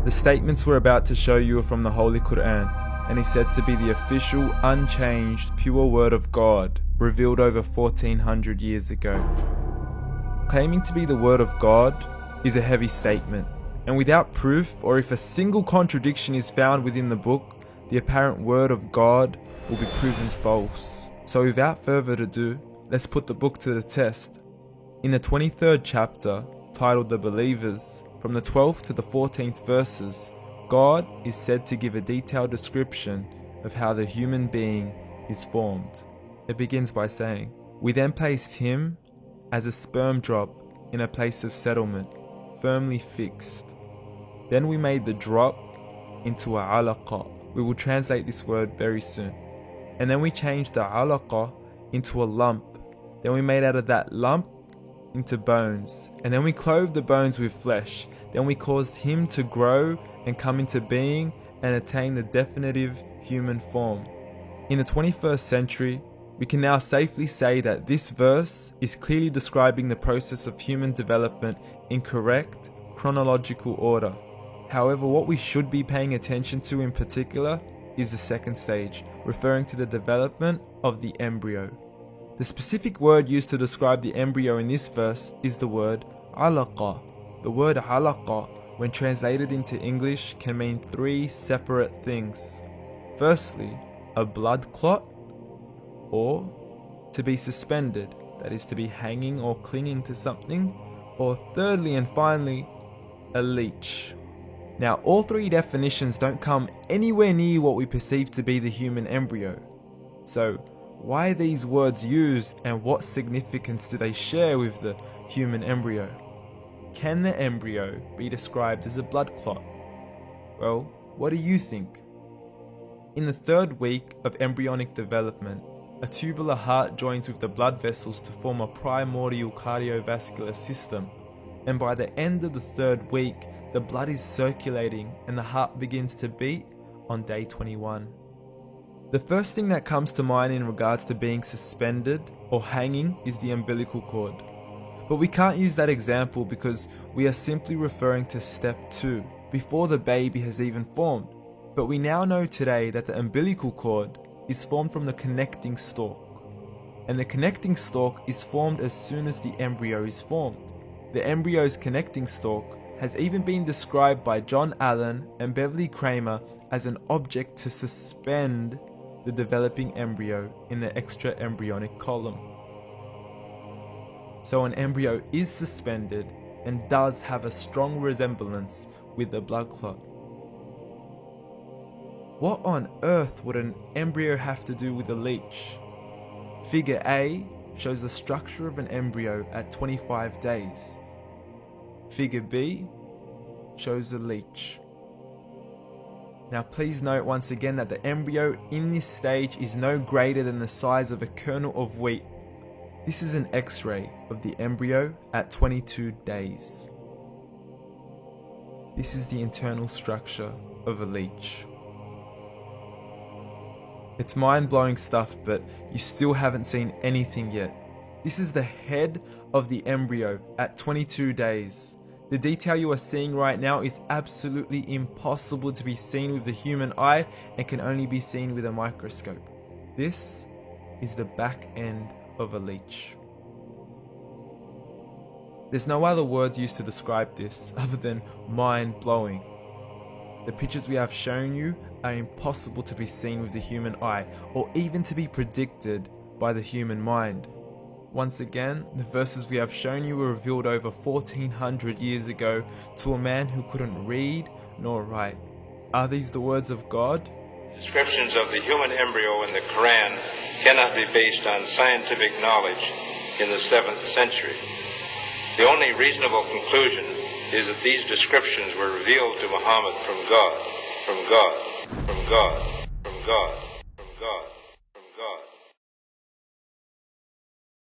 The statements we're about to show you are from the Holy Quraan, and is said to be the official, unchanged, pure word of God, revealed over 1400 years ago. Claiming to be the word of God is a heavy statement, and without proof, or if a single contradiction is found within the book, the apparent word of God will be proven false. So without further ado, let's put the book to the test. In the 23rd chapter, titled The Believers, from the 12th to the 14th verses, God is said to give a detailed description of how the human being is formed. It begins by saying, "We then placed him as a sperm drop in a place of settlement, firmly fixed. Then we made the drop into a alaqa." We will translate this word very soon. "And then we changed the alaqa into a lump. Then we made out of that lump into bones. And then we clothed the bones with flesh. Then we caused him to grow and come into being and attain the definitive human form." In the 21st century, we can now safely say that this verse is clearly describing the process of human development in correct chronological order. However, what we should be paying attention to in particular is the second stage, referring to the development of the embryo. The specific word used to describe the embryo in this verse is the word alaqa. The word alaqa, when translated into English, can mean three separate things. Firstly, a blood clot, or to be suspended, that is to be hanging or clinging to something, or thirdly and finally, a leech. Now, all three definitions don't come anywhere near what we perceive to be the human embryo. So, why are these words used, and what significance do they share with the human embryo? Can the embryo be described as a blood clot? Well, what do you think? In the third week of embryonic development, a tubular heart joins with the blood vessels to form a primordial cardiovascular system, and by the end of the third week, the blood is circulating and the heart begins to beat on day 21. The first thing that comes to mind in regards to being suspended or hanging is the umbilical cord. But we can't use that example because we are simply referring to step 2, before the baby has even formed. But we now know today that the umbilical cord is formed from the connecting stalk. And the connecting stalk is formed as soon as the embryo is formed. The embryo's connecting stalk has even been described by John Allen and Beverly Kramer as an object to suspend the developing embryo in the extra-embryonic column. So an embryo is suspended and does have a strong resemblance with the blood clot. What on earth would an embryo have to do with a leech? Figure A shows the structure of an embryo at 25 days. Figure B shows a leech. Now please note once again that the embryo in this stage is no greater than the size of a kernel of wheat. This is an X-ray of the embryo at 22 days. This is the internal structure of a leech. It's mind-blowing stuff, but you still haven't seen anything yet. This is the head of the embryo at 22 days. The detail you are seeing right now is absolutely impossible to be seen with the human eye and can only be seen with a microscope. This is the back end of a leech. There's no other words used to describe this other than mind-blowing. The pictures we have shown you are impossible to be seen with the human eye, or even to be predicted by the human mind. Once again, the verses we have shown you were revealed over 1400 years ago to a man who couldn't read nor write. Are these the words of God? Descriptions of the human embryo in the Quraan cannot be based on scientific knowledge in the 7th century. The only reasonable conclusion is that these descriptions were revealed to Muhammad from God, from God, from God, from God, from God.